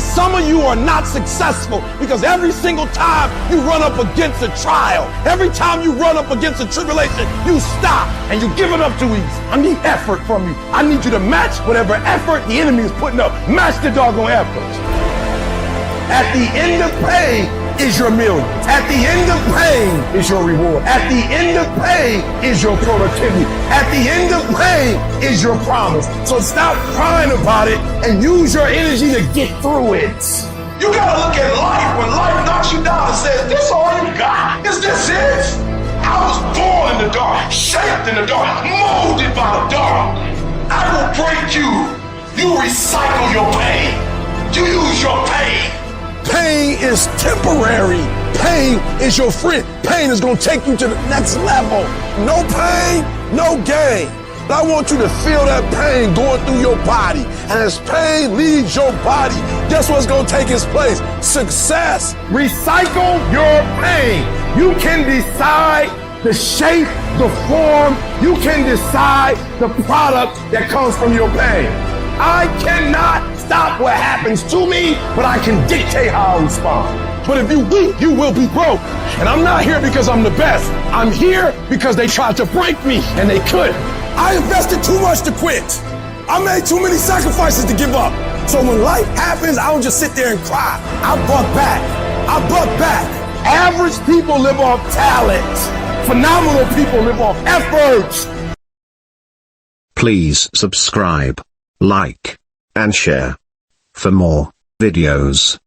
Some of you are not successful because every single time you run up against a trial, every time you run up against a tribulation, you stop and you give it up too easy. I need effort from you. I need you to match whatever effort the enemy is putting up. Match the doggone effort. At the end of pain is your million. At the end of pain is your reward. At the end of pain is your productivity. At the end of pain is your promise. So stop crying about it and use your energy to get through it. You gotta look at life when life knocks you down and says, this all you got? Is this it? I was born in the dark, shaped in the dark, molded by the dark. I will break you. You recycle your pain. You use your pain. Pain is temporary. Pain is your friend. Pain is going to take you to the next level. No pain, no gain. But I want you to feel that pain going through your body. And as pain leaves your body, guess what's going to take its place? Success. Recycle your pain. You can decide the shape, the form. You can decide the product that comes from your pain. I cannot stop what happens to me, but I can dictate how I respond. But if you weak, you will be broke. And I'm not here because I'm the best. I'm here because they tried to break me and they couldn't. I invested too much to quit. I made too many sacrifices to give up. So when life happens, I don't just sit there and cry. I buck back. I buck back. Average people live off talent. Phenomenal people live off effort. Please subscribe, like, and share for more videos.